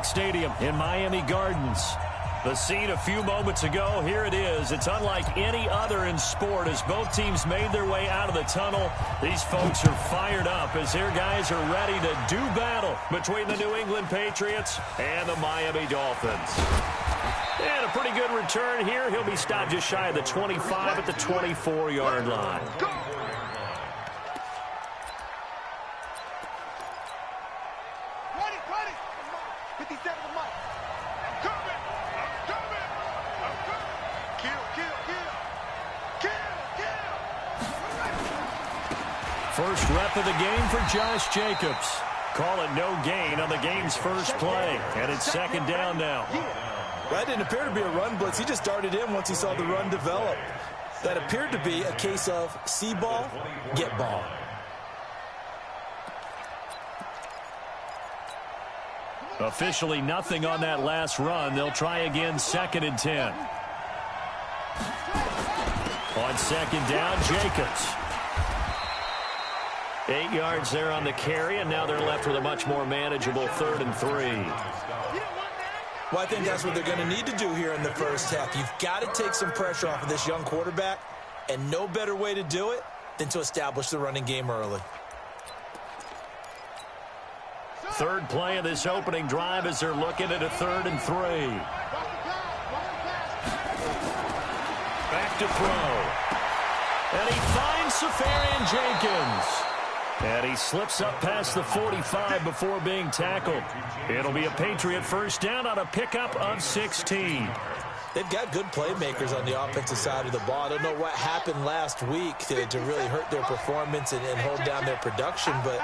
Park Stadium in Miami Gardens. The scene a few moments ago, here it is. It's unlike any other in sport as both teams made their way out of the tunnel. These folks are fired up as their guys are ready to do battle between the New England Patriots and the Miami Dolphins. And a pretty good return here. He'll be stopped just shy of the 25 at the 24-yard line. First rep of the game for Josh Jacobs. Call it no gain on the game's first play. And it's second down now. That didn't appear to be a run blitz. He just started in once he saw the run develop. That appeared to be a case of see ball, get ball. Officially nothing on that last run. They'll try again, second and 10. On second down, Jacobs. 8 yards there on the carry, and now they're left with a much more manageable 3rd and 3. Well, I think that's what they're going to need to do here in the first half. You've got to take some pressure off of this young quarterback, and no better way to do it than to establish the running game early. Third play of this opening drive as they're looking at a 3rd and 3. Back to throw. And he finds Safarian Jenkins. And he slips up past the 45 before being tackled. It'll be a Patriot first down on a pickup of 16. They've got good playmakers on the offensive side of the ball. I don't know what happened last week to really hurt their performance and hold down their production, but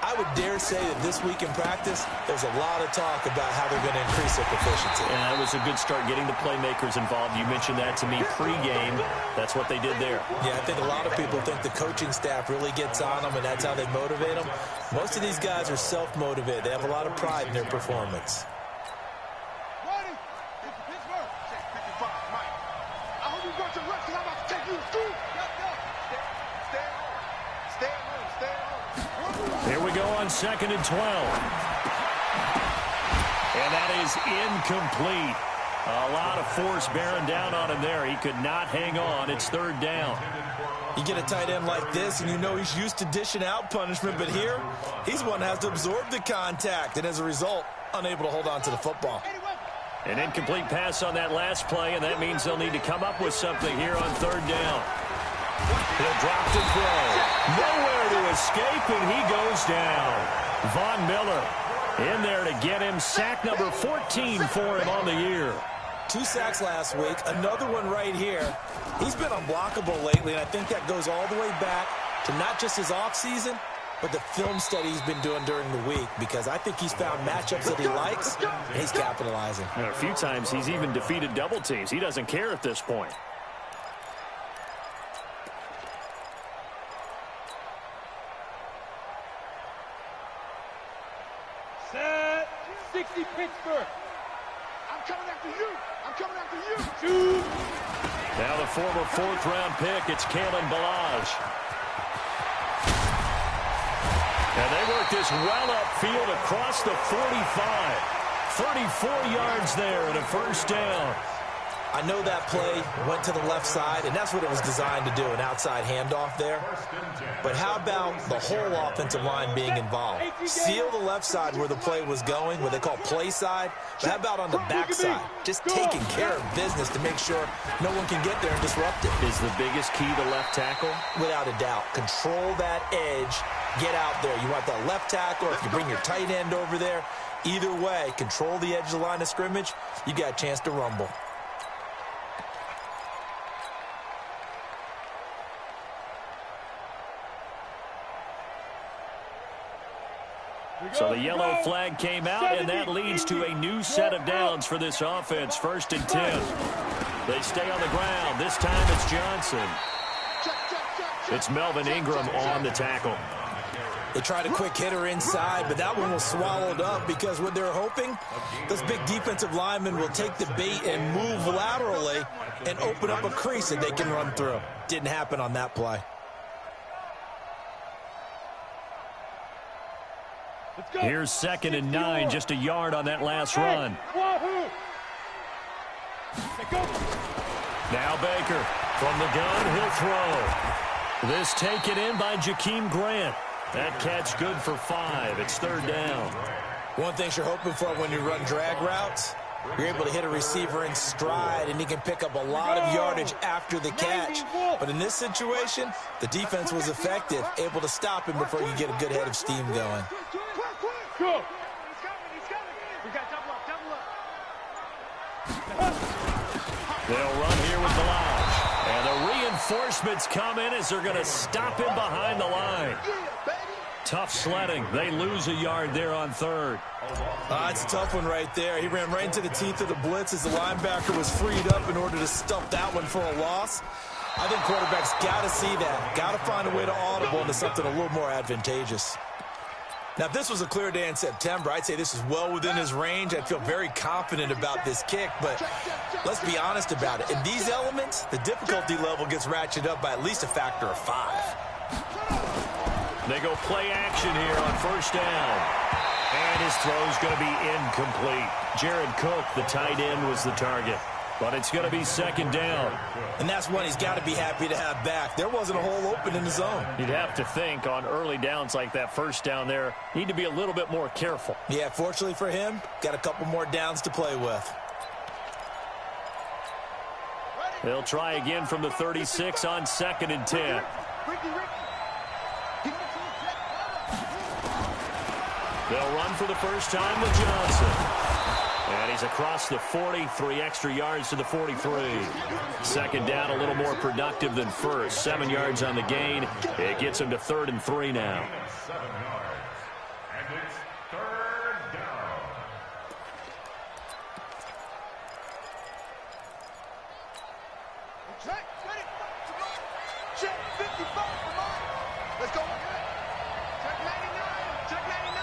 I would dare say that this week in practice, there's a lot of talk about how they're going to increase their proficiency. And that was a good start getting the playmakers involved. You mentioned that to me pregame. That's what they did there. Yeah, I think a lot of people think the coaching staff really gets on them, and that's how they motivate them. Most of these guys are self-motivated. They have a lot of pride in their performance. Here we go on 2nd and 12. And that is incomplete. A lot of force bearing down on him there. He could not hang on. It's 3rd down. You get a tight end like this, and you know he's used to dishing out punishment, but here, he's one that has to absorb the contact, and as a result, unable to hold on to the football. An incomplete pass on that last play, and that means they'll need to come up with something here on 3rd down. He'll drop to throw. Nowhere to escape, and he goes down. Von Miller in there to get him sack number 14 for him on the year. 2 sacks last week, another one right here. He's been unblockable lately, and I think that goes all the way back to not just his offseason, but the film study he's been doing during the week, because I think he's found matchups that he likes, and he's capitalizing. And a few times he's even defeated double teams. He doesn't care at this point. Set 60 Pittsburgh. I'm coming after you. I'm coming after you. Shoot. Now the former 4th-round pick, it's Kalen Ballage. And they work this well upfield across the 45. 34 yards there and a first down. I know that play went to the left side, and that's what it was designed to do, an outside handoff there. But how about the whole offensive line being involved? Seal the left side where the play was going, what they call play side. But how about on the back side? Just taking care of business to make sure no one can get there and disrupt it. Is the biggest key to left tackle? Without a doubt. Control that edge. Get out there. You want that left tackle, or if you bring your tight end over there, either way, control the edge of the line of scrimmage, you got a chance to rumble. So the yellow flag came out, and that leads to a new set of downs for this offense. 1st and 10. They stay on the ground. This time it's Johnson. It's Melvin Ingram on the tackle. They tried a quick hitter inside, but that one was swallowed up because what they're hoping, those big defensive linemen will take the bait and move laterally and open up a crease that they can run through. Didn't happen on that play. Here's 2nd and 9, just a yard on that last run. Now Baker from the gun, he'll throw. This taken in by Jakeem Grant. That catch good for 5. It's 3rd down. One thing you're hoping for when you run drag routes, you're able to hit a receiver in stride, and he can pick up a lot of yardage after the catch. But in this situation, the defense was effective, able to stop him before you get a good head of steam going. Go. They'll run here with Balaj. And the reinforcements come in as they're going to stop him behind the line. Tough sledding. They lose a yard there on 3rd. It's a tough one right there. He ran right into the teeth of the blitz as the linebacker was freed up in order to stuff that one for a loss. I think quarterbacks got to see that. Got to find a way to audible into something a little more advantageous. Now, if this was a clear day in September, I'd say this is well within his range. I'd feel very confident about this kick, but let's be honest about it. In these elements, the difficulty level gets ratcheted up by at least a factor of 5. They go play action here on 1st down. And his throw's going to be incomplete. Jared Cook, the tight end, was the target. But it's going to be 2nd down. And that's one he's got to be happy to have back. There wasn't a hole open in the zone. You'd have to think on early downs like that 1st down there, need to be a little bit more careful. Yeah, fortunately for him, got a couple more downs to play with. They'll try again from the 36 on 2nd and 10. They'll run for the first time with Johnson. And he's across the 40, 3 extra yards to the 43. 2nd down, a little more productive than 1st. 7 yards on the gain. It gets him to 3rd and 3 now. And it's 3rd down. Check, ready, check 55, come on. Let's go. Check 99, check 99.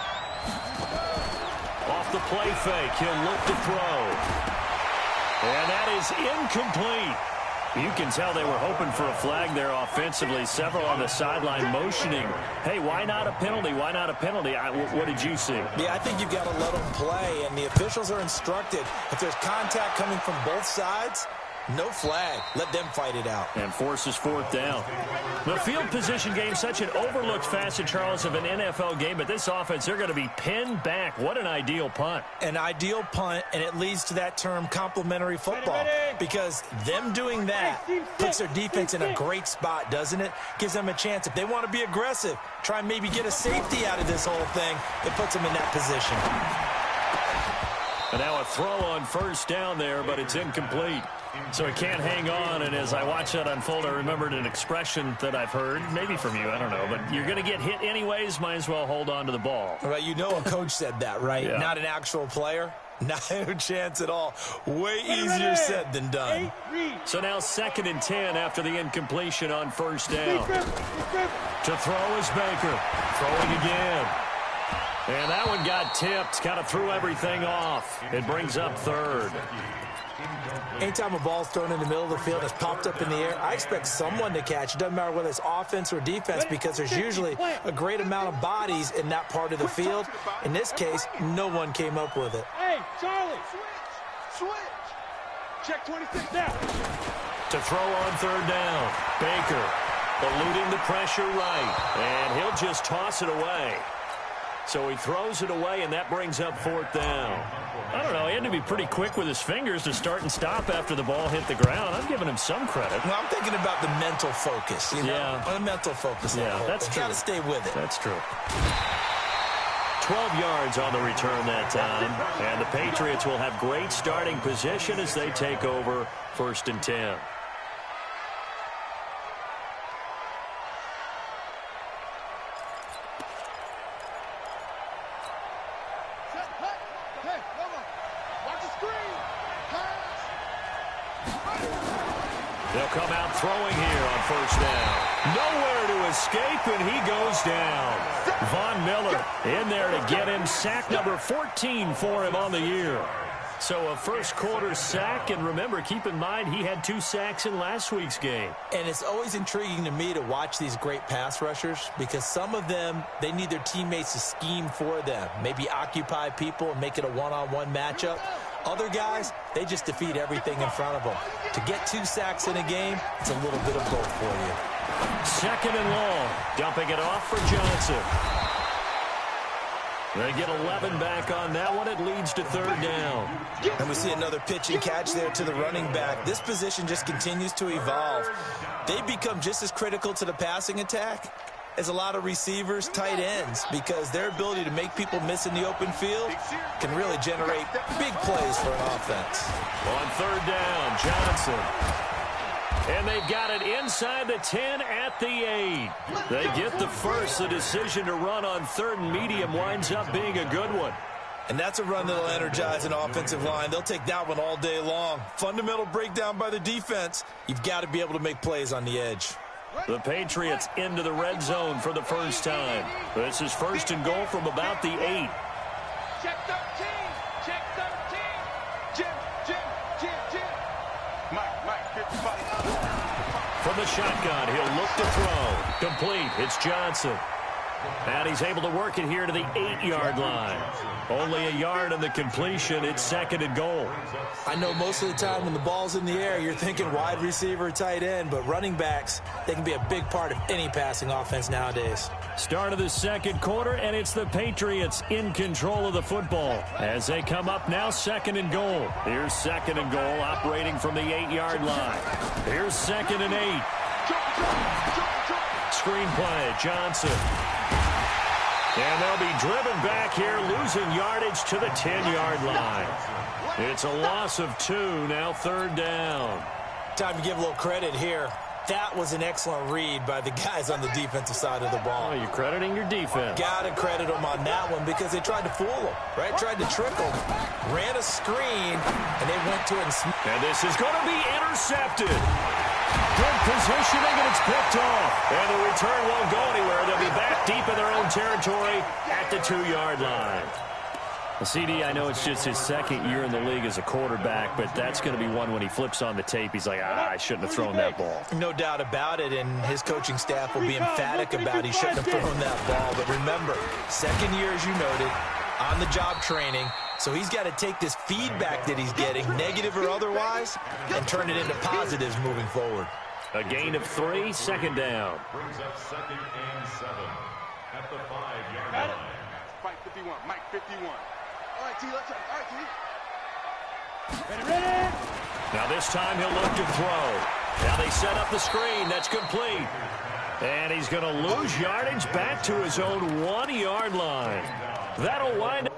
Off the play fake, he'll look to throw. And that is incomplete. You can tell they were hoping for a flag there offensively. Several on the sideline motioning. Hey, why not a penalty? Why not a penalty? What did you see? Yeah, I think you've got to let them play, and the officials are instructed. If there's contact coming from both sides, no flag. Let them fight it out. And forces 4th down. The field position game, such an overlooked facet, Charles, of an NFL game, but this offense, they're going to be pinned back. What an ideal punt. An ideal punt, and it leads to that term complementary football, because them doing that puts their defense in a great spot, doesn't it? Gives them a chance. If they want to be aggressive, try and maybe get a safety out of this whole thing, it puts them in that position. And now a throw on 1st down there, but it's incomplete. So he can't hang on, and as I watch that unfold, I remembered an expression that I've heard, maybe from you, I don't know, but you're going to get hit anyways, might as well hold on to the ball. Well, you know a coach said that, right? Yeah. Not an actual player. No chance at all. Way easier said than done. So now 2nd and 10 after the incompletion on 1st down. To throw is Baker. Throwing again. And that one got tipped, kind of threw everything off. It brings up 3rd. Anytime a ball's thrown in the middle of the field, it's popped up in the air, I expect someone to catch. It doesn't matter whether it's offense or defense, because there's usually a great amount of bodies in that part of the field. In this case, no one came up with it. Hey, Charlie, switch. Check 26 now. To throw on 3rd down. Baker eluding the pressure right. And he'll just toss it away. So he throws it away, and that brings up 4th down. I don't know. He had to be pretty quick with his fingers to start and stop after the ball hit the ground. I'm giving him some credit. Well, I'm thinking about the mental focus, you know? Yeah. The mental focus. Yeah, that's true. Got to stay with it. That's true. 12 yards on the return that time. And the Patriots will have great starting position as they take over 1st and 10. They'll come out throwing here on 1st down. Nowhere to escape, and he goes down. Von Miller in there to get him. Sack number 14 for him on the year. So a first quarter sack, and remember, keep in mind he had 2 sacks in last week's game. And it's always intriguing to me to watch these great pass rushers because some of them, they need their teammates to scheme for them, maybe occupy people and make it a one-on-one matchup. Other guys, they just defeat everything in front of them. To get 2 sacks in a game, it's a little bit of both for you. Second and long, dumping it off for Johnson. They get 11 back on that one. It leads to third down. And we see another pitch and catch there to the running back. This position just continues to evolve. They become just as critical to the passing attack as a lot of receivers, tight ends, because their ability to make people miss in the open field can really generate big plays for an offense. On third down, Johnson. And they've got it inside the 10 at the 8. They get the first. The decision to run on third and medium winds up being a good one. And that's a run that'll energize an offensive line. They'll take that one all day long. Fundamental breakdown by the defense. You've got to be able to make plays on the edge. The Patriots into the red zone for the first time. This is first and goal from about the 8. Check 13. Check 13. Jim. Mike, 55. From the shotgun, he'll look to throw. Complete. It's Johnson. And he's able to work it here to the 8-yard line. Only a yard on the completion. It's second and goal. I know most of the time when the ball's in the air, you're thinking wide receiver, tight end, but running backs, they can be a big part of any passing offense nowadays. Start of the second quarter, and it's the Patriots in control of the football as they come up now second and goal. Here's second and goal operating from the 8-yard line. Here's second and 8. Screenplay, Johnson. And they'll be driven back here, losing yardage to the 10-yard line. It's a loss of 2, now third down. Time to give a little credit here. That was an excellent read by the guys on the defensive side of the ball. Oh, you're crediting your defense. Got to credit them on that one because they tried to fool them, right? Tried to trick them. Ran a screen, and they went to it. And this is going to be intercepted. Good positioning, and it's picked off. And the return won't go anywhere. They'll be back deep in their own territory at the 2-yard line. Well, CD, I know it's just his second year in the league as a quarterback, but that's going to be one when he flips on the tape. He's like, I shouldn't have thrown that ball. No doubt about it, and his coaching staff will be emphatic about he shouldn't have thrown that ball. But remember, second year, as you noted, on-the-job training. So he's got to take this feedback that he's getting, negative or otherwise, and turn it into positives moving forward. A gain of 3, second down. Brings up second and 7 at the 5-yard line. Mike 51. Mike 51. All right, T, let's go. All right, T. Ready. Now this time he'll look to throw. Now they set up the screen. That's complete. And he's going to lose yardage back to his own 1-yard line. That'll wind up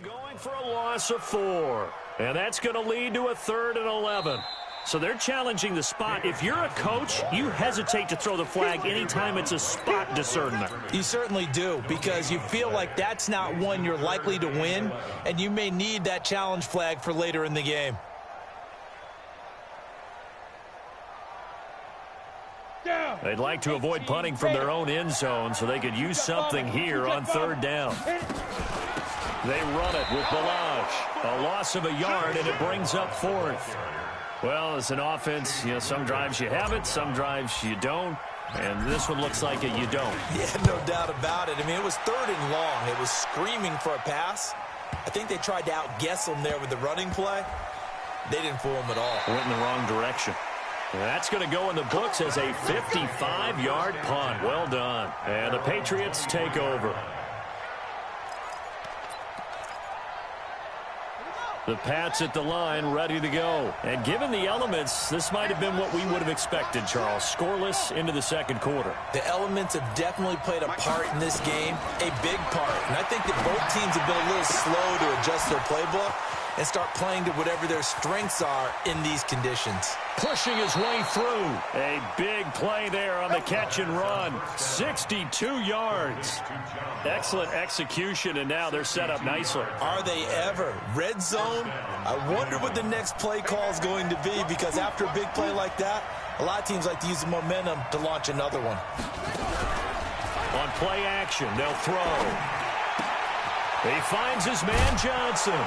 going for a loss of 4. And that's going to lead to a 3rd and 11. So they're challenging the spot. If you're a coach, you hesitate to throw the flag anytime it's a spot discernment. You certainly do, because you feel like that's not one you're likely to win, and you may need that challenge flag for later in the game. They'd like to avoid punting from their own end zone so they could use something here on third down. They run it with Balaj. A loss of a yard, and it brings up 4th. Well, as an offense, you know, some drives you have it, some drives you don't. And this one looks like it you don't. Yeah, no doubt about it. I mean, it was 3rd and long. It was screaming for a pass. I think they tried to outguess them there with the running play. They didn't fool them at all. Went in the wrong direction. And that's going to go in the books as a 55-yard punt. Well done. And the Patriots take over. The Pats at the line, ready to go. And given the elements, this might have been what we would have expected, Charles. Scoreless into the second quarter. The elements have definitely played a part in this game, a big part. And I think that both teams have been a little slow to adjust their playbook and start playing to whatever their strengths are in these conditions. Pushing his way through. A big play there on the catch and run. 62 yards. Excellent execution, and now they're set up nicely. Are they ever? Red zone? I wonder what the next play call is going to be, because after a big play like that, a lot of teams like to use the momentum to launch another one. On play action. They'll throw. He finds his man Johnson.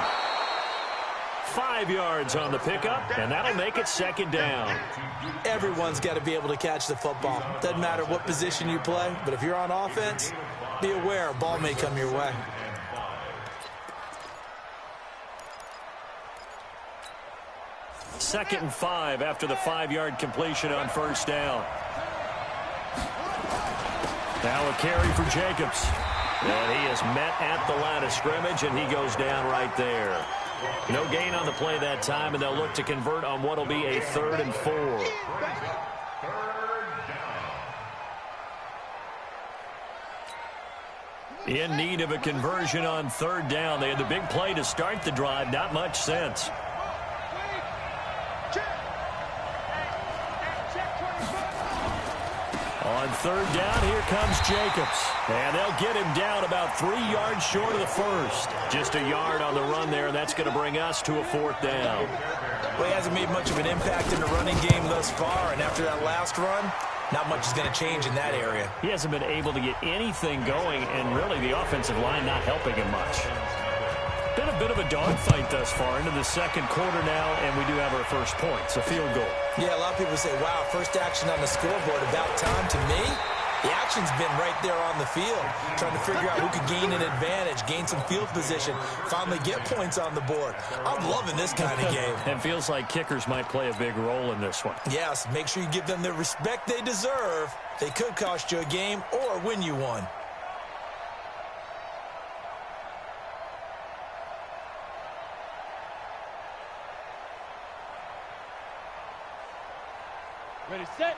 5 yards on the pickup, and that'll make it second down. Everyone's got to be able to catch the football. Doesn't matter what position you play, but if you're on offense, be aware a ball may come your way. Second and 5 after the 5-yard completion on first down. Now a carry for Jacobs. And he is met at the line of scrimmage, and he goes down right there. No gain on the play that time, and they'll look to convert on what will be a 3rd and 4. In need of a conversion on 3rd down. They had the big play to start the drive. Not much sense. On 3rd down, here comes Jacobs. And they'll get him down about 3 yards short of the first. Just a yard on the run there, and that's going to bring us to a 4th down. Well, he hasn't made much of an impact in the running game thus far, and after that last run, not much is going to change in that area. He hasn't been able to get anything going, and really the offensive line not helping him much. Been a bit of a dogfight thus far into the second quarter now, and we do have our first point. It's a field goal. Yeah, a lot of people say, wow, first action on the scoreboard, about time. To me, the action's been right there on the field, trying to figure out who could gain an advantage, gain some field position, finally get points on the board. I'm loving this kind of game. It feels like kickers might play a big role in this one. Yes, make sure you give them the respect they deserve. They could cost you a game or win you one.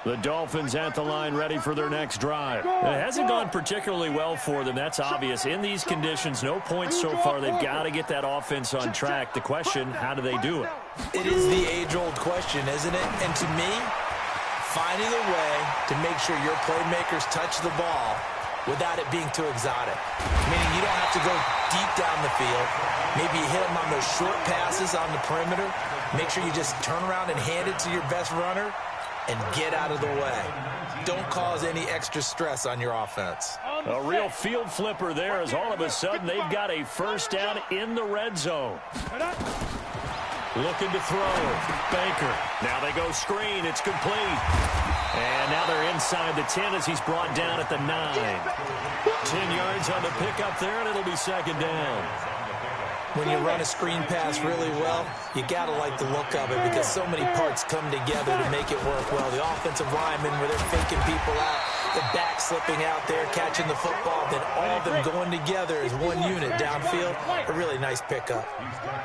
The Dolphins at the line ready for their next drive. It hasn't gone particularly well for them. That's obvious. In these conditions, no points so far. They've got to get that offense on track. The question, how do they do it? It is the age-old question, isn't it? And to me, finding a way to make sure your playmakers touch the ball without it being too exotic. Meaning you don't have to go deep down the field. Maybe you hit them on those short passes on the perimeter. Make sure you just turn around and hand it to your best runner and get out of the way. Don't cause any extra stress on your offense. A real field flipper there as all of a sudden they've got a first down in the red zone. Looking to throw. Baker. Now they go screen. It's complete. And now they're inside the 10 as he's brought down at the 9. 10 yards on the pickup there, and it'll be second down. When you run a screen pass really well, you got to like the look of it because so many parts come together to make it work well. The offensive linemen, where they're faking people out, the back slipping out there, catching the football, then all of them going together as one unit downfield. A really nice pickup.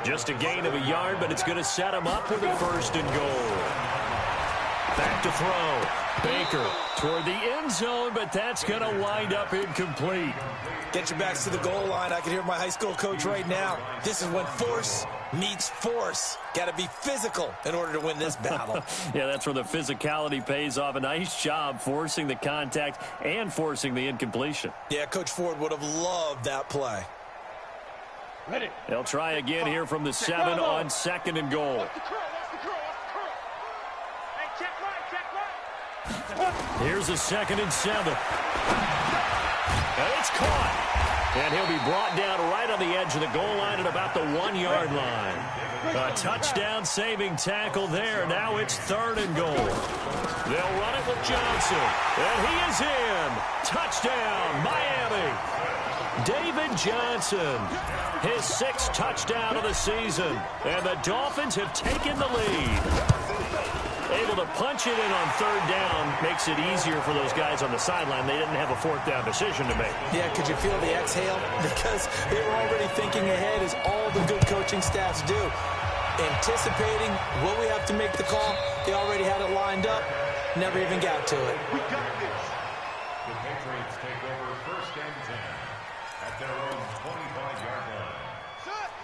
Just a gain of a yard, but it's going to set him up with a 1st and goal. Back to throw. Baker toward the end zone, but that's going to wind up incomplete. Get your backs to the goal line. I can hear my high school coach right now. This is when force meets force. Got to be physical in order to win this battle. Yeah, that's where the physicality pays off. A nice job forcing the contact and forcing the incompletion. Yeah, Coach Ford would have loved that play. Ready. They'll try again here from the 7 on 2nd and goal. Here's a 2nd and 7. And it's caught. And he'll be brought down right on the edge of the goal line at about the 1-yard line. A touchdown-saving tackle there. Now it's 3rd and goal. They'll run it with Johnson. And he is in. Touchdown, Miami. David Johnson, his 6th touchdown of the season. And the Dolphins have taken the lead. Able to punch it in on 3rd down makes it easier for those guys on the sideline. They didn't have a 4th down decision to make. Yeah, could you feel the exhale? Because they were already thinking ahead, as all the good coaching staffs do. Anticipating, will we have to make the call? They already had it lined up. Never even got to it. We got this. The Patriots take over 1st and 10 at their own 25-yard line.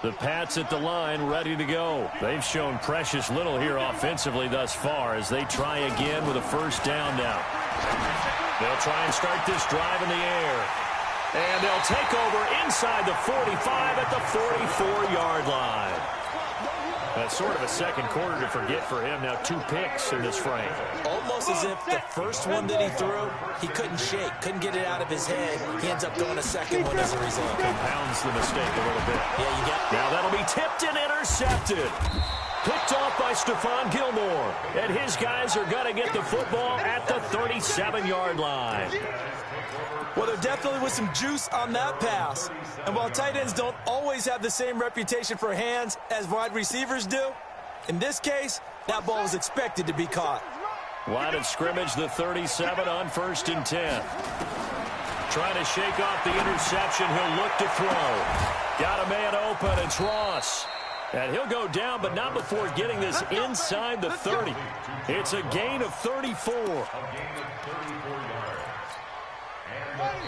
The Pats at the line, ready to go. They've shown precious little here offensively thus far as they try again with a 1st down now. They'll try and start this drive in the air. And they'll take over inside the 45 at the 44-yard line. That's sort of a second quarter to forget for him. Now 2 picks in this frame. Almost as if the first one that he threw, he couldn't shake, couldn't get it out of his head. He ends up going a second one as a result. Compounds the mistake a little bit. Yeah, you got. Now that'll be tipped and intercepted. Picked off by Stephon Gilmore. And his guys are going to get the football at the 37-yard line. Well, there definitely was some juice on that pass. And while tight ends don't always have the same reputation for hands as wide receivers do, in this case, that ball was expected to be caught. Line of scrimmage, the 37 on 1st and 10. Trying to shake off the interception. He'll look to throw. Got a man open. It's Ross. And he'll go down, but not before getting this inside the 30. It's a gain of 34.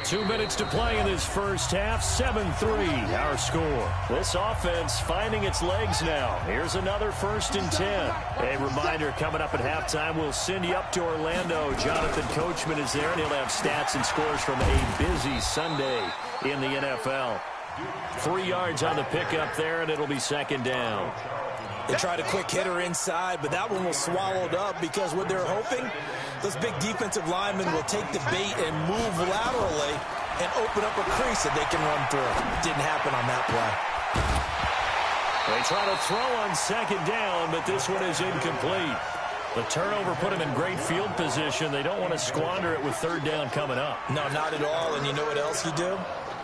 2 minutes to play in this first half. 7-3, our score. This offense finding its legs now. Here's another 1st and 10. A reminder, coming up at halftime, we'll send you up to Orlando. Jonathan Coachman is there, and he'll have stats and scores from a busy Sunday in the NFL. 3 yards on the pickup there, and it'll be 2nd down. They tried a quick hitter inside, but that one was swallowed up because what they're hoping, those big defensive linemen will take the bait and move laterally and open up a crease that they can run through. Didn't happen on that play. They try to throw on 2nd down, but this one is incomplete. The turnover put them in great field position. They don't want to squander it with 3rd down coming up. No, not at all. And you know what else you do?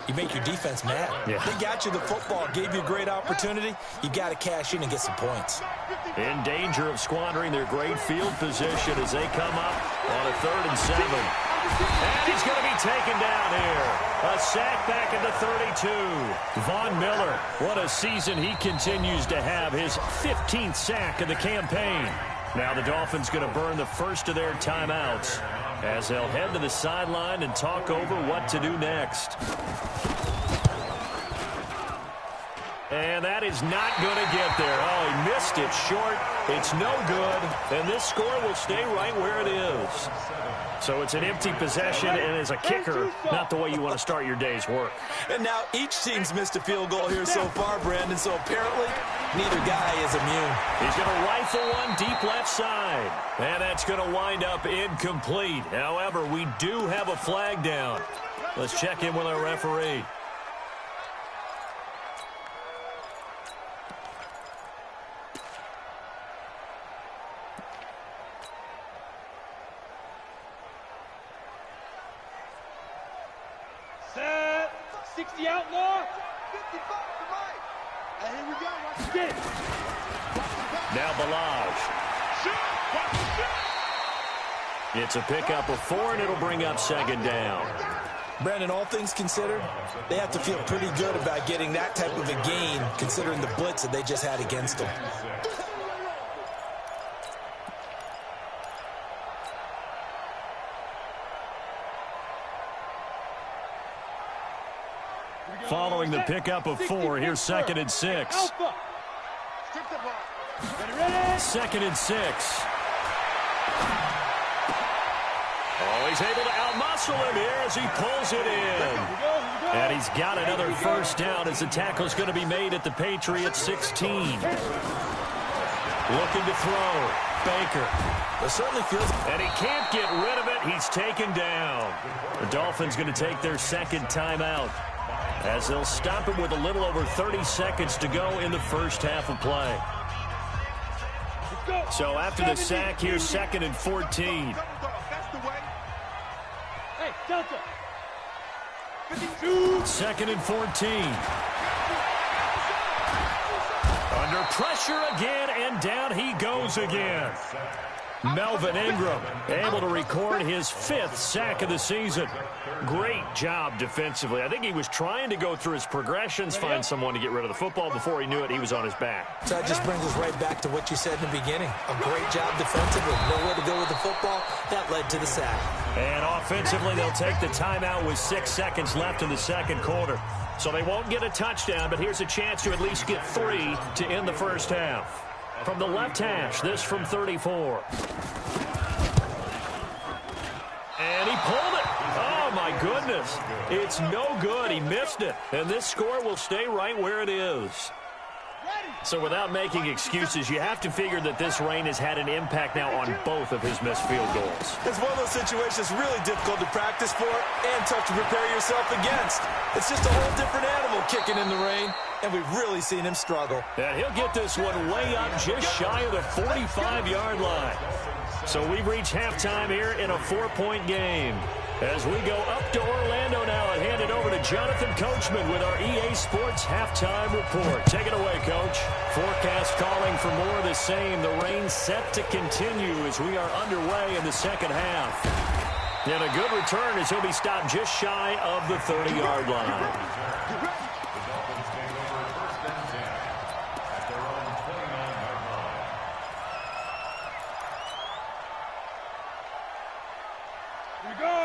You make your defense mad. Yeah. They got you the football, gave you a great opportunity. You got to cash in and get some points. In danger of squandering their great field position as they come up on a 3rd and 7. And he's going to be taken down here. A sack back at the 32. Von Miller, what a season he continues to have. His 15th sack of the campaign. Now the Dolphins going to burn the first of their timeouts as they'll head to the sideline and talk over what to do next. And that is not going to get there. Oh, he missed it short. It's no good. And this score will stay right where it is. So it's an empty possession, and as a kicker, not the way you want to start your day's work. And now each team's missed a field goal here so far, Brandon, so apparently neither guy is immune. He's going to rifle one deep left side. And that's going to wind up incomplete. However, we do have a flag down. Let's check in with our referee. Set. 60 outlaw. 55 to Mike. And here we go. Watch it. Get it. Now Balaj. It's a pickup of 4, and it'll bring up 2nd down. Brandon, all things considered, they have to feel pretty good about getting that type of a gain, considering the blitz that they just had against them. Following the pickup of 4, here's 2nd and 6. 2nd and 6. Oh, he's able to outmuscle him here as he pulls it in. And he's got another 1st down as the tackle's going to be made at the Patriots 16. Looking to throw. Baker. It certainly feels. And he can't get rid of it. He's taken down. The Dolphins going to take their 2nd timeout, as they'll stop it with a little over 30 seconds to go in the first half of play. So after the sack, here's 2nd and 14. Hey, Delta. 2nd and 14. Under pressure again, and down he goes again. Melvin Ingram able to record his 5th sack of the season. Great job defensively. I think he was trying to go through his progressions, find someone to get rid of the football. Before he knew it, he was on his back. So that just brings us right back to what you said in the beginning. A great job defensively. Nowhere to go with the football. That led to the sack. And offensively, they'll take the timeout with 6 seconds left in the 2nd quarter. So they won't get a touchdown, but here's a chance to at least get 3 to end the first half. From the left hash, this from 34. And he pulled it. Oh, my goodness. It's no good. He missed it. And this score will stay right where it is. So without making excuses, you have to figure that this rain has had an impact now on both of his missed field goals. It's one of those situations really difficult to practice for and tough to prepare yourself against. It's just a whole different animal kicking in the rain, and we've really seen him struggle. And he'll get this one way up just shy of the 45-yard line. So we've reached halftime here in a 4-point game. As we go up to Orlando now and hand it over to Jonathan Coachman with our EA Sports Halftime Report. Take it away, Coach. Forecast calling for more of the same. The rain set to continue as we are underway in the second half. And a good return as he'll be stopped just shy of the 30-yard line.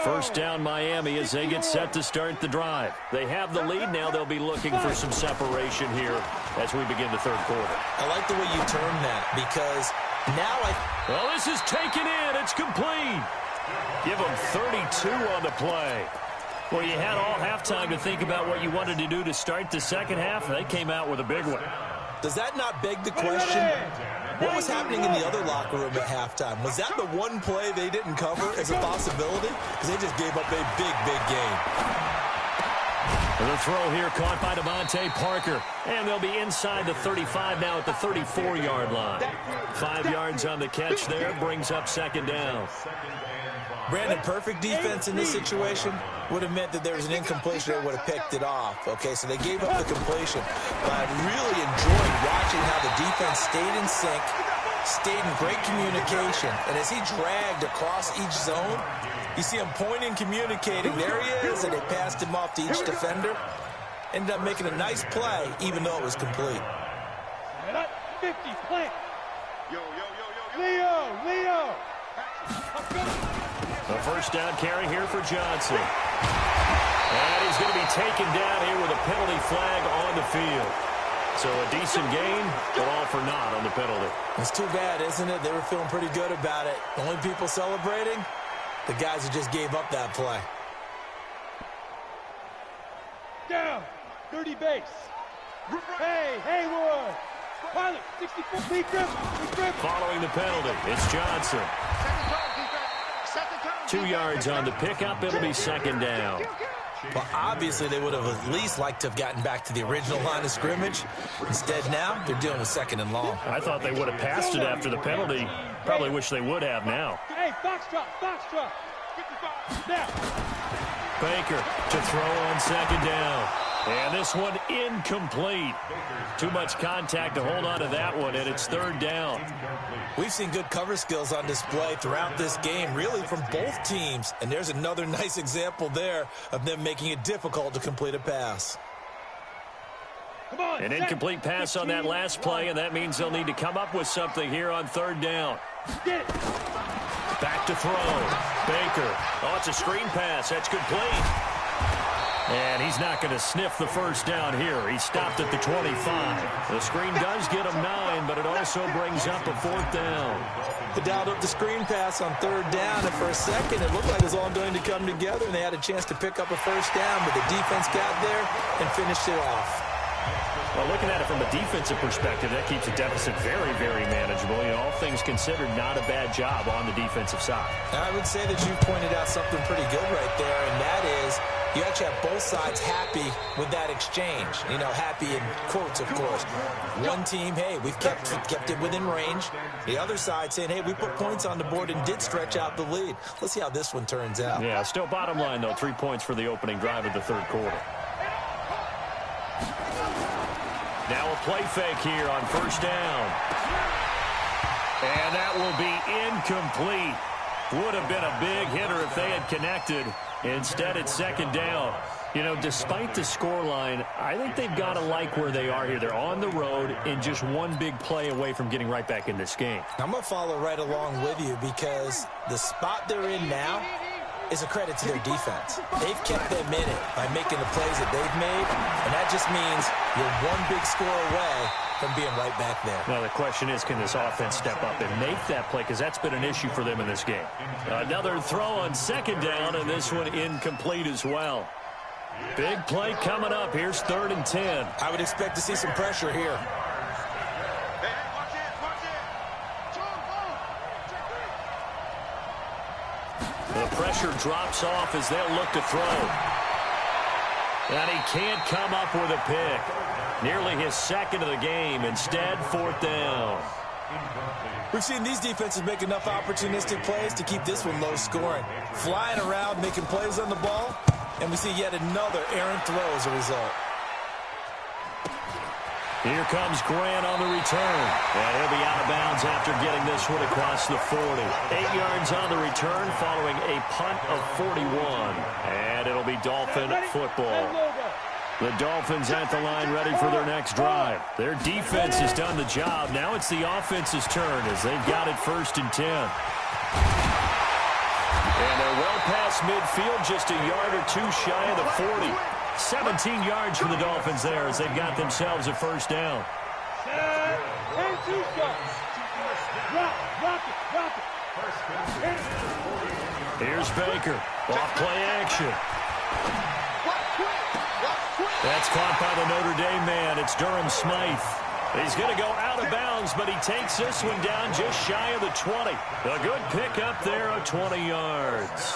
First down, Miami, as they get set to start the drive. They have the lead. Now they'll be looking for some separation here as we begin the third quarter. I like the way you term that because now Well, this is taken in. It's complete. Give them 32 on the play. Well, you had all halftime to think about what you wanted to do to start the second half. They came out with a big one. Does that not beg the question? What was happening in the other locker room at halftime? Was that the one play they didn't cover as a possibility? Because they just gave up a big, big game. The throw here caught by Devontae Parker. And they'll be inside the 35 now at the 34-yard line. 5 yards on the catch there. Brings up second down. Brandon, perfect defense in this situation would have meant that there was an incompletion that would have picked it off. Okay, so they gave up the completion. But I really enjoyed watching how the defense stayed in sync, stayed in great communication. And as he dragged across each zone, you see him pointing, communicating. There he is, and they passed him off to each defender. Ended up making a nice play, even though it was complete. 50, plant. Yo, yo, yo, yo, yo. Leo. A first down carry here for Johnson. And he's going to be taken down here with a penalty flag on the field. So a decent gain, but all for naught on the penalty. It's too bad, isn't it? They were feeling pretty good about it. The only people celebrating, the guys who just gave up that play. Down. 30 base. Hey, Haywood. Pilot, 64. Big grip. Following the penalty, it's Johnson. 2 yards on the pickup. It'll be second down. Well, obviously, they would have at least liked to have gotten back to the original line of scrimmage. Instead, now, they're dealing with second and long. I thought they would have passed it after the penalty. Probably wish they would have now. Hey, Foxtrot. 55. Now. Baker to throw on second down. And this one incomplete. Too much contact to hold on to that one, and it's third down. We've seen good cover skills on display throughout this game, really from both teams. And there's another nice example there of them making it difficult to complete a pass. An incomplete pass on that last play, and that means they'll need to come up with something here on third down. Back to throw. Baker. Oh, it's a screen pass. That's complete. And he's not going to sniff the first down here. He stopped at the 25. The screen does get him 9, but it also brings up a fourth down. They dialed up the screen pass on third down, and for a second it looked like it was all going to come together, and they had a chance to pick up a first down, but the defense got there and finished it off. Well, looking at it from a defensive perspective, that keeps the deficit very, very manageable. You know, all things considered, not a bad job on the defensive side. I would say that you pointed out something pretty good right there, and that is you actually have both sides happy with that exchange. You know, happy in quotes, of course. One team, hey, we've kept it within range. The other side saying, hey, we put points on the board and did stretch out the lead. Let's see how this one turns out. Yeah, still bottom line, though, 3 points for the opening drive of the third quarter. Now a play fake here on first down. And that will be incomplete. Would have been a big hitter if they had connected. Instead, it's second down. You know, despite the scoreline, I think they've got to like where they are here. They're on the road and just one big play away from getting right back in this game. I'm going to follow right along with you because the spot they're in now is a credit to their defense. They've kept them in it by making the plays that they've made, and that just means you're one big score away from being right back there. Now, the question is, can this offense step up and make that play? Because that's been an issue for them in this game. Another throw on second down, and this one incomplete as well. Big play coming up. Here's 3rd and 10. I would expect to see some pressure here. pressure drops off as they'll look to throw. And he can't come up with a pick. Nearly his second of the game. Instead, fourth down. We've seen these defenses make enough opportunistic plays to keep this one low scoring. Flying around, making plays on the ball, and we see yet another errant throw as a result. Here comes Grant on the return. And he'll be out of bounds after getting this one across the 40. 8 yards on the return following a punt of 41. And it'll be Dolphin football. The Dolphins at the line ready for their next drive. Their defense has done the job. Now it's the offense's turn as they've got it 1st and 10. And they're well past midfield, just a yard or two shy of the 40. 17 yards for the Dolphins there as they've got themselves a first down. Here's Baker. Off play action. That's caught by the Notre Dame man. It's Durham Smythe. He's going to go out of bounds, but he takes this one down just shy of the 20. A good pick up there of 20 yards.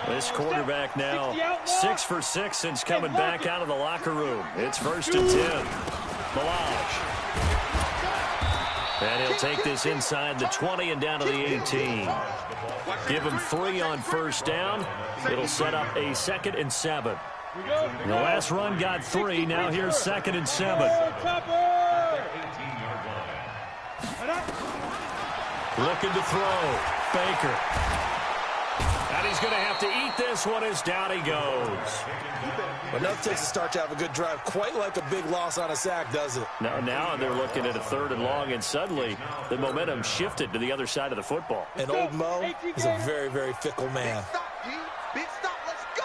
This quarterback now 6 for 6 since coming back out of the locker room. It's 1st and 10. Malage. And he'll take this inside the 20 and down to the 18. Give him 3 on first down. It'll set up a 2nd and 7. The last run got 3. Now here's 2nd and 7. Looking to throw. Baker. And he's going to have to eat this one as down he goes. Enough takes a start to have a good drive. Quite like a big loss on a sack, does it? Now they're looking at a 3rd and long, and suddenly the momentum shifted to the other side of the football. And old Mo is a very, very fickle man. Big stop, G. Big stop. Let's go.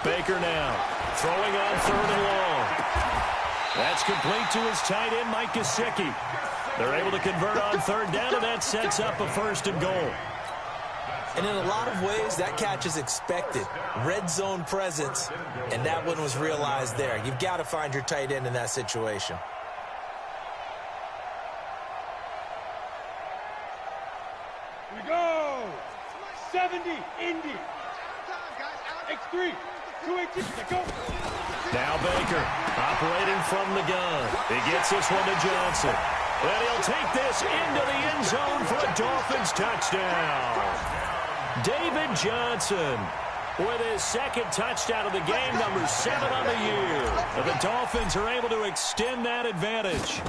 Baker now throwing on 3rd and long. That's complete to his tight end, Mike Gesicki. They're able to convert on 3rd down, and that sets up a 1st and goal. And in a lot of ways, that catch is expected. Red zone presence, and that one was realized there. You've got to find your tight end in that situation. We go. 70, Indy. X3. 218, go. Now Baker operating from the gun. He gets this one to Johnson. And he'll take this into the end zone for a Dolphins touchdown. David Johnson with his 2nd touchdown of the game, number 7 on the year. And the Dolphins are able to extend that advantage.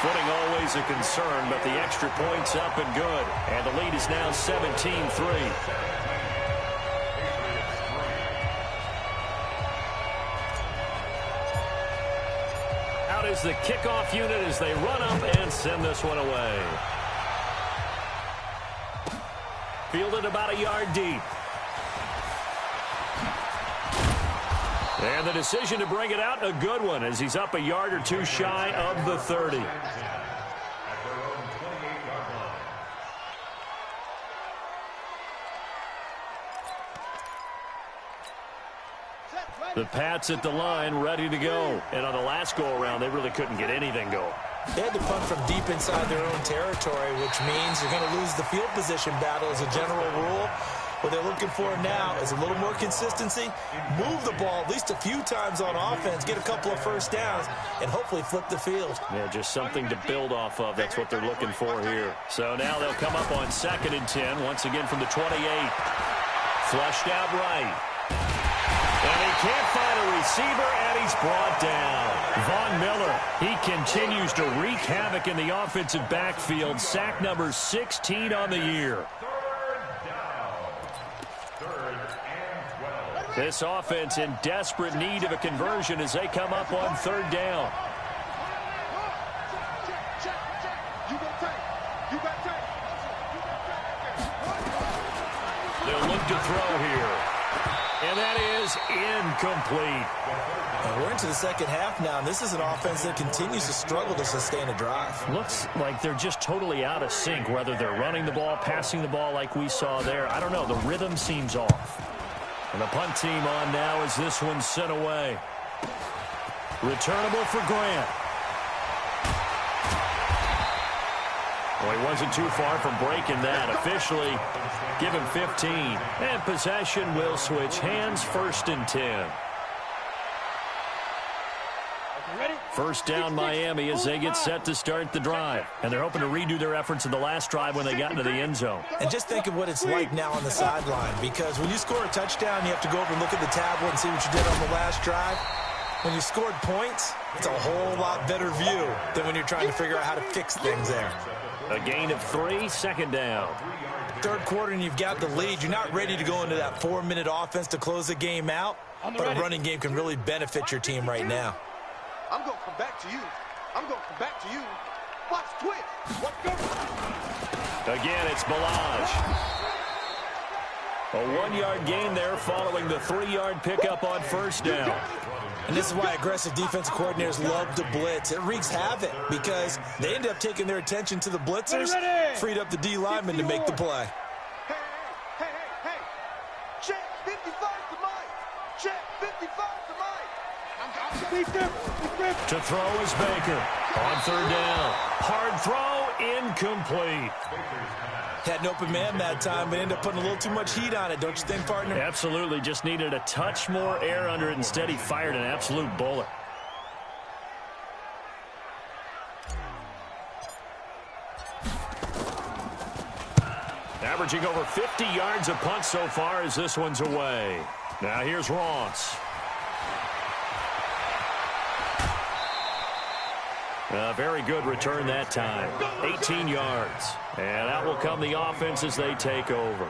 Footing always a concern, but the extra point's up and good. And the lead is now 17-3. Is the kickoff unit as they run up and send this one away. Fielded about a yard deep. And the decision to bring it out, a good one, as he's up a yard or two shy of the 30. The Pats at the line, ready to go. And on the last go-around, they really couldn't get anything going. They had to punt from deep inside their own territory, which means you're going to lose the field position battle as a general rule. What they're looking for now is a little more consistency, move the ball at least a few times on offense, get a couple of first downs, and hopefully flip the field. Yeah, just something to build off of. That's what they're looking for here. So now they'll come up on 2nd and 10, once again from the 28. Flushed out right. And he can't find a receiver, and he's brought down. Von Miller, he continues to wreak havoc in the offensive backfield. Sack number 16 on the year. This offense in desperate need of a conversion as they come up on 3rd down. They'll look to throw here. And that is incomplete. And we're into the second half now, and this is an offense that continues to struggle to sustain a drive. Looks like they're just totally out of sync, whether they're running the ball, passing the ball like we saw there. I don't know. The rhythm seems off. And the punt team on now as this one's sent away. Returnable for Grant. Well, he wasn't too far from breaking that. Officially, give him 15. And possession will switch hands, 1st and 10. First down Miami as they get set to start the drive. And they're hoping to redo their efforts in the last drive when they got into the end zone. And just think of what it's like now on the sideline, because when you score a touchdown, you have to go over and look at the tablet and see what you did on the last drive. When you scored points, it's a whole lot better view than when you're trying to figure out how to fix things there. A gain of 3, 2nd down. Third quarter and you've got the lead. You're not ready to go into that 4-minute offense to close the game out, but a running game can really benefit your team right now. I'm going to come back to you. I'm going to come back to you. Watch twitch. Let's go. Again, it's Balaj. A 1-yard gain there following the 3-yard pickup on 1st down. And this is why aggressive defensive coordinators love to blitz. It wreaks havoc because they end up taking their attention to the blitzers, freed up the D lineman to make the play. Hey. Check 55 to Mike. Check 55 to Mike. To throw is Baker. On 3rd down. Hard throw, incomplete. Had an open man that time, but ended up putting a little too much heat on it, don't you think, partner? Absolutely. Just needed a touch more air under it. Instead, he fired an absolute bullet. Averaging over 50 yards a punt so far as this one's away. Now here's Ross. A very good return that time. 18 yards. And out will come the offense as they take over.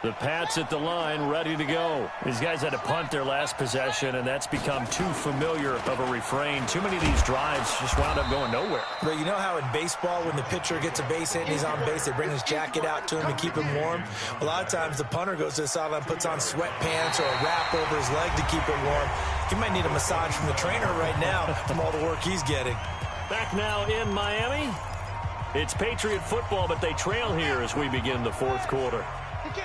The Pats at the line, ready to go. These guys had to punt their last possession, and that's become too familiar of a refrain. Too many of these drives just wound up going nowhere. But you know how in baseball, when the pitcher gets a base hit and he's on base, they bring his jacket out to him to keep him warm? A lot of times the punter goes to the sideline, puts on sweatpants or a wrap over his leg to keep it warm. He might need a massage from the trainer right now from all the work he's getting. Back now in Miami. It's Patriot football, but they trail here as we begin the 4th quarter.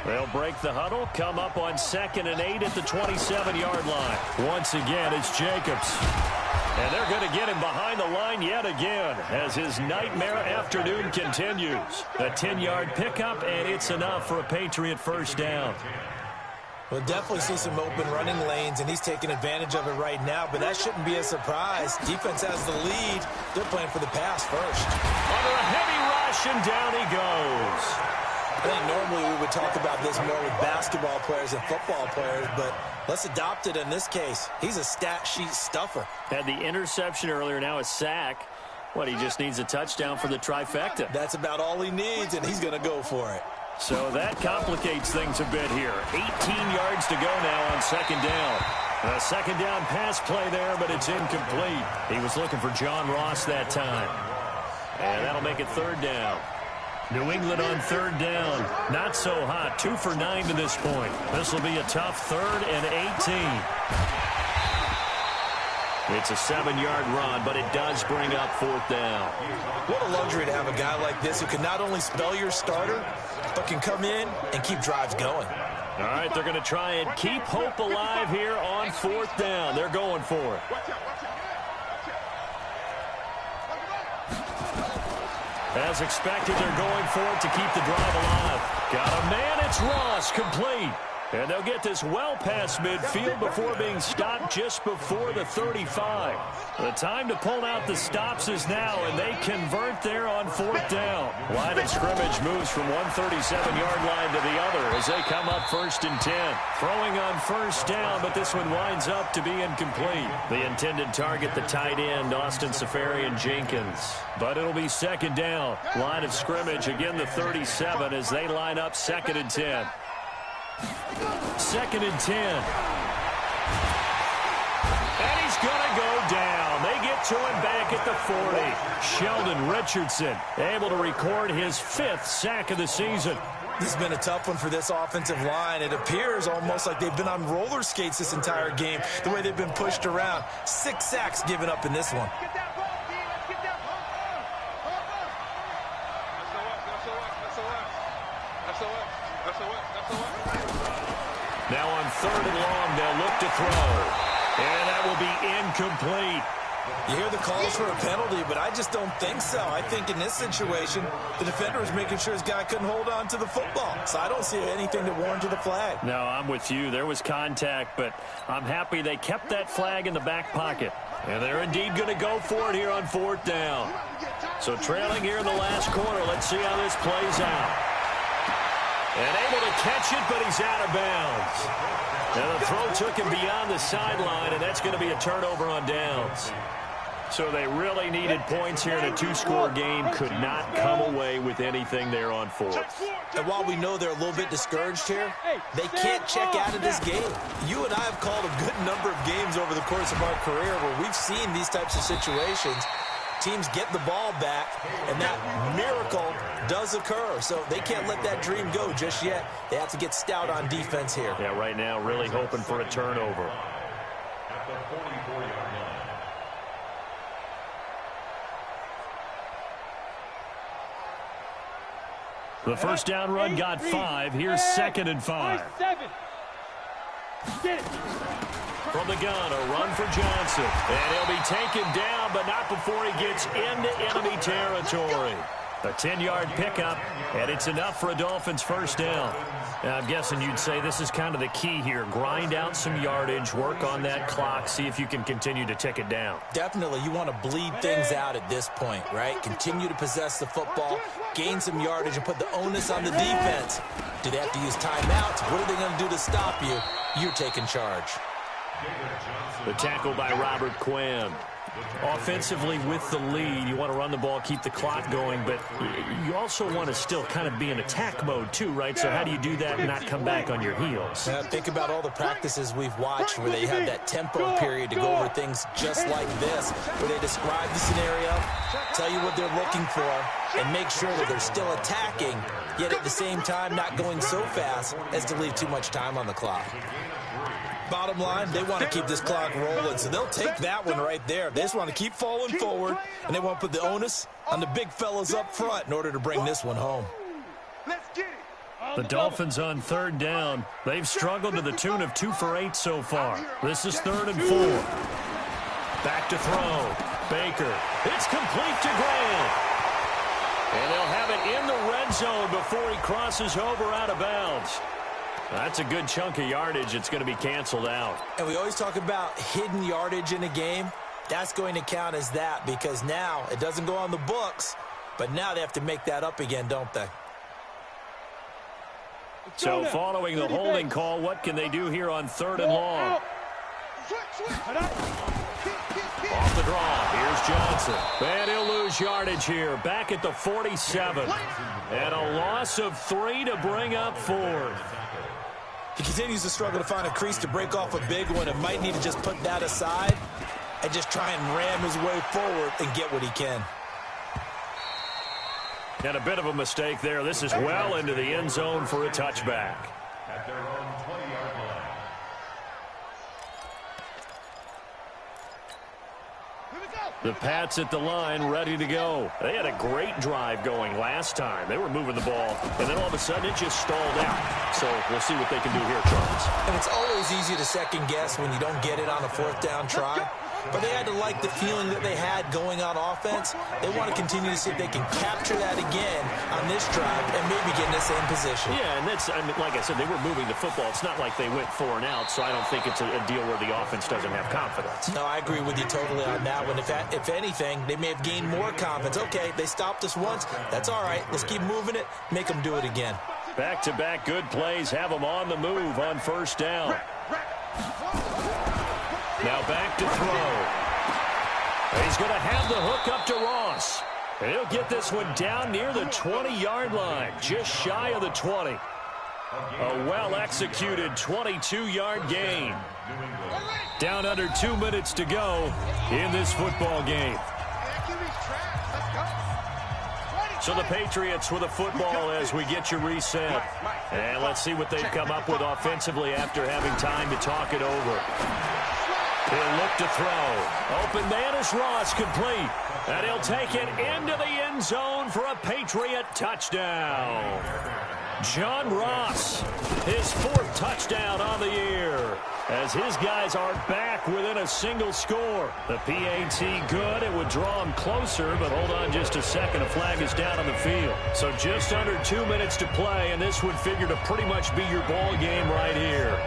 They'll break the huddle, come up on 2nd and 8 at the 27-yard line. Once again, it's Jacobs. And they're going to get him behind the line yet again as his nightmare afternoon continues. A 10-yard pickup, and it's enough for a Patriot 1st down. We'll definitely see some open running lanes, and he's taking advantage of it right now, but that shouldn't be a surprise. Defense has the lead. They're playing for the pass first. Under a heavy rush, and down he goes. I think normally we would talk about this more with basketball players and football players, but let's adopt it in this case. He's a stat sheet stuffer. Had the interception earlier, now a sack. What, he just needs a touchdown for the trifecta. That's about all he needs, and he's going to go for it. So that complicates things a bit here. 18 yards to go now on 2nd down. A 2nd down pass play there, but it's incomplete. He was looking for John Ross that time. And that'll make it 3rd down. New England on 3rd down. Not so hot. 2 for 9 to this point. This will be a tough 3rd and 18. It's a 7-yard run, but it does bring up 4th down. What a luxury to have a guy like this who can not only spell your starter, but can come in and keep drives going. All right, they're going to try and keep hope alive here on 4th down. They're going for it. As expected, they're going for it to keep the drive alive. Got a man, it's Ross, complete. And they'll get this well past midfield before being stopped just before the 35. The time to pull out the stops is now, and they convert there on 4th down. Line of scrimmage moves from one 37-yard line to the other as they come up 1st and 10. Throwing on 1st down, but this one winds up to be incomplete. The intended target, the tight end, Austin Safarian-Jenkins. But it'll be 2nd down. Line of scrimmage, again the 37 as they line up 2nd and 10. 2nd and 10. And he's going to go down. They get to him back at the 40. Sheldon Richardson able to record his 5th sack of the season. This has been a tough one for this offensive line. It appears almost like they've been on roller skates this entire game, the way they've been pushed around. 6 sacks given up in this one. on 3rd and long, they'll look to throw. And that will be incomplete. You hear the calls for a penalty, but I just don't think so. I think in this situation, the defender was making sure his guy couldn't hold on to the football. So I don't see anything to warrant the flag. No, I'm with you. There was contact, but I'm happy they kept that flag in the back pocket. And they're indeed going to go for it here on 4th down. So trailing here in the last quarter, let's see how this plays out. And able to catch it, but he's out of bounds. Now the throw took him beyond the sideline, and that's going to be a turnover on downs. So they really needed points here in a 2-score game. Could not come away with anything there on 4th. And while we know they're a little bit discouraged here, they can't check out of this game. You and I have called a good number of games over the course of our career where we've seen these types of situations. Teams get the ball back, and that miracle does occur. So they can't let that dream go just yet. They have to get stout on defense here. Yeah, right now really hoping for a turnover. At the 44-yard line. The first down run got 5. Here's 2nd and 5. From the gun, a run for Johnson. And he'll be taken down, but not before he gets into enemy territory. A 10-yard pickup, and it's enough for a Dolphins first down. Now, I'm guessing you'd say this is kind of the key here. Grind out some yardage, work on that clock, see if you can continue to tick it down. Definitely, you want to bleed things out at this point, right? Continue to possess the football, gain some yardage, and put the onus on the defense. Do they have to use timeouts? What are they going to do to stop you? You're taking charge. The tackle by Robert Quinn. Offensively with the lead, you want to run the ball, keep the clock going, but you also want to still kind of be in attack mode too, right? So how do you do that and not come back on your heels? Think about all the practices we've watched where they have that tempo period to go over things just like this, where they describe the scenario, tell you what they're looking for, and make sure that they're still attacking, yet at the same time not going so fast as to leave too much time on the clock. Bottom line, they want to keep this clock rolling, so they'll take that one right there. They just want to keep falling forward, and they want to put the onus on the big fellas up front in order to bring this one home. Let's get it. The Dolphins on 3rd down. They've struggled to the tune of 2 for 8 so far. This is 3rd and 4. Back to throw. Baker. It's complete to Graham. And they'll have it in the red zone before he crosses over out of bounds. That's a good chunk of yardage. It's going to be canceled out. And we always talk about hidden yardage in a game. That's going to count as that because now it doesn't go on the books, but now they have to make that up again, don't they? So following the holding call, what can they do here on 3rd and long? Off the draw, here's Johnson. And he'll lose yardage here, back at the 47. And a loss of 3 to bring up 4th. He continues to struggle to find a crease to break off a big one and might need to just put that aside and just try and ram his way forward and get what he can. And a bit of a mistake there. This is well into the end zone for a touchback. At their own 20-yard line. The Pats at the line, ready to go. They had a great drive going last time. They were moving the ball, and then all of a sudden it just stalled out. So we'll see what they can do here, Charles. And it's always easy to second guess when you don't get it on a 4th down try. But they had to like the feeling that they had going on offense. They want to continue to see if they can capture that again on this drive and maybe get in the same position. Yeah, and that's, I mean, like I said, they were moving the football. It's not like they went 4 and out, so I don't think it's a deal where the offense doesn't have confidence. No, I agree with you totally on that one. If anything, they may have gained more confidence. Okay, they stopped us once. That's all right. Let's keep moving it. Make them do it again. Back-to-back good plays have them on the move on 1st down. Now back to throw. He's going to have the hook up to Ross. And he'll get this one down near the 20-yard line, just shy of the 20. A well-executed 22-yard gain. Down under 2 minutes to go in this football game. So the Patriots with a football as we get you reset. And let's see what they've come up with offensively after having time to talk it over. He'll look to throw. Open man is Ross, complete. And he'll take it into the end zone for a Patriot touchdown. John Ross, his 4th touchdown on the year, as his guys are back within a single score. The PAT good. It would draw him closer, but hold on just a second. A flag is down on the field. So just under 2 minutes to play, and this would figure to pretty much be your ball game right here.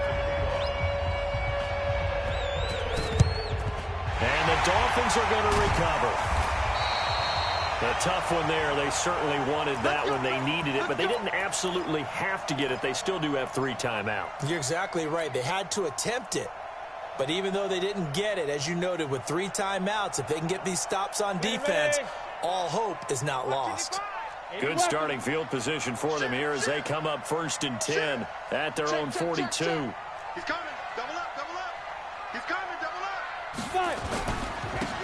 And the Dolphins are going to recover. A tough one there. They certainly wanted that one. They needed it, but they didn't absolutely have to get it. They still do have 3 timeouts. You're exactly right. They had to attempt it. But even though they didn't get it, as you noted, with 3 timeouts, if they can get these stops on defense, all hope is not lost. Good starting field position for them here as they come up 1st and 10 at their own 42. He's coming. Double up, double up. He's coming, double up.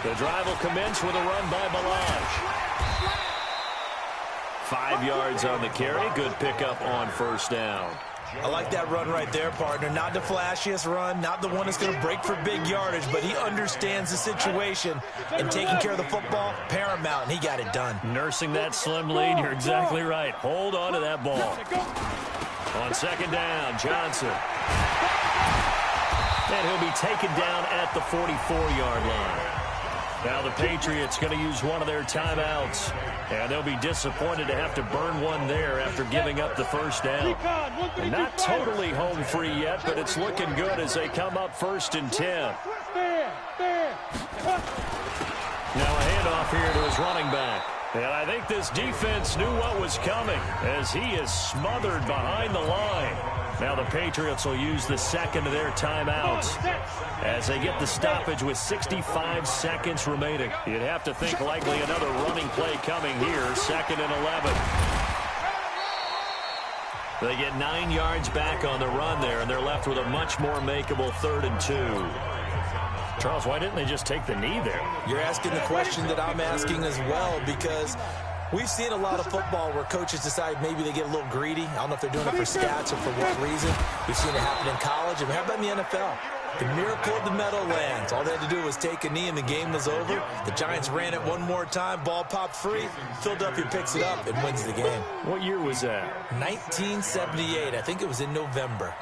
The drive will commence with a run by Balaj. 5 yards on the carry. Good pickup on 1st down. I like that run right there, partner. Not the flashiest run, not the one that's going to break for big yardage, but he understands the situation, and taking care of the football, paramount, and he got it done. Nursing that slim lead, you're exactly right. Hold on to that ball. On 2nd down, Johnson. And he'll be taken down at the 44-yard line. Now the Patriots going to use one of their timeouts, and they'll be disappointed to have to burn one there after giving up the 1st down. They're not totally home free yet, but it's looking good as they come up 1st and 10. Now a handoff here to his running back. And I think this defense knew what was coming as he is smothered behind the line. Now the Patriots will use the 2nd of their timeouts as they get the stoppage with 65 seconds remaining. You'd have to think likely another running play coming here, 2nd and 11. They get 9 yards back on the run there, and they're left with a much more makeable 3rd and 2. Charles, why didn't they just take the knee there? You're asking the question that I'm asking as well, because we've seen a lot of football where coaches decide maybe they get a little greedy. I don't know if they're doing it for stats or for what reason. We've seen it happen in college. And how about in the NFL? The miracle of the Meadowlands. All they had to do was take a knee and the game was over. The Giants ran it one more time. Ball popped free. Philadelphia picks it up and wins the game. What year was that? 1978. I think it was in November.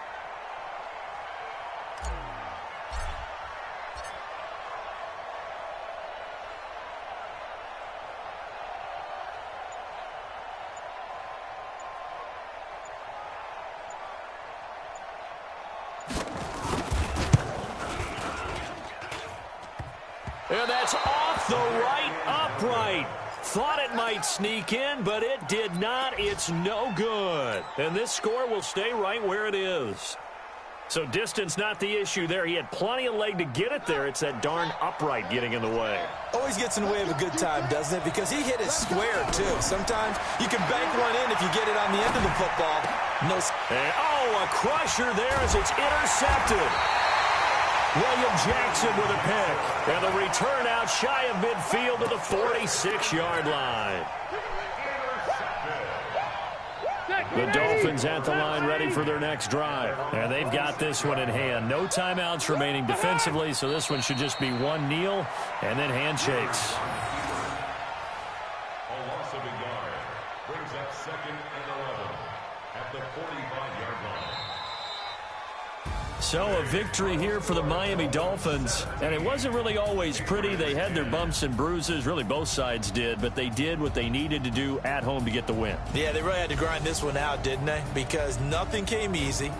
And that's off the right upright. Thought it might sneak in, but it did not. It's no good. And this score will stay right where it is. So distance not the issue there. He had plenty of leg to get it there. It's that darn upright getting in the way. Always gets in the way of a good time, doesn't it? Because he hit it square, too. Sometimes you can bank one in if you get it on the end of the football. No. And, a crusher there as it's intercepted. William Jackson with a pick. And the return out shy of midfield to the 46-yard line. The Dolphins at the line ready for their next drive. And they've got this one in hand. No timeouts remaining defensively, so this one should just be one kneel and then handshakes. A loss of a yard brings up 2nd and 11 at the 45-yard line. So a victory here for the Miami Dolphins, and it wasn't really always pretty. They had their bumps and bruises, really both sides did, but they did what they needed to do at home to get the win. Yeah, they really had to grind this one out, didn't they? Because nothing came easy.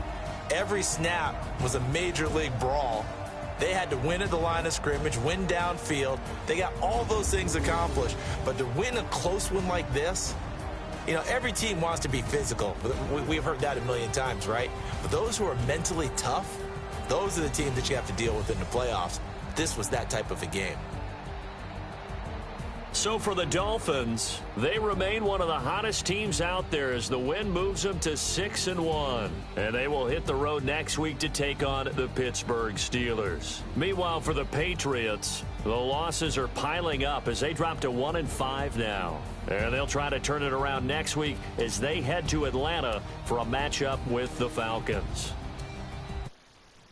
Every snap was a major league brawl. They had to win at the line of scrimmage, win downfield. They got all those things accomplished, but to win a close one like this, you know, every team wants to be physical. We've heard that a million times, right? But those who are mentally tough, those are the teams that you have to deal with in the playoffs. This was that type of a game. So for the Dolphins, they remain one of the hottest teams out there as the win moves them to 6-1. And they will hit the road next week to take on the Pittsburgh Steelers. Meanwhile, for the Patriots, the losses are piling up as they drop to 1-5 now. And they'll try to turn it around next week as they head to Atlanta for a matchup with the Falcons.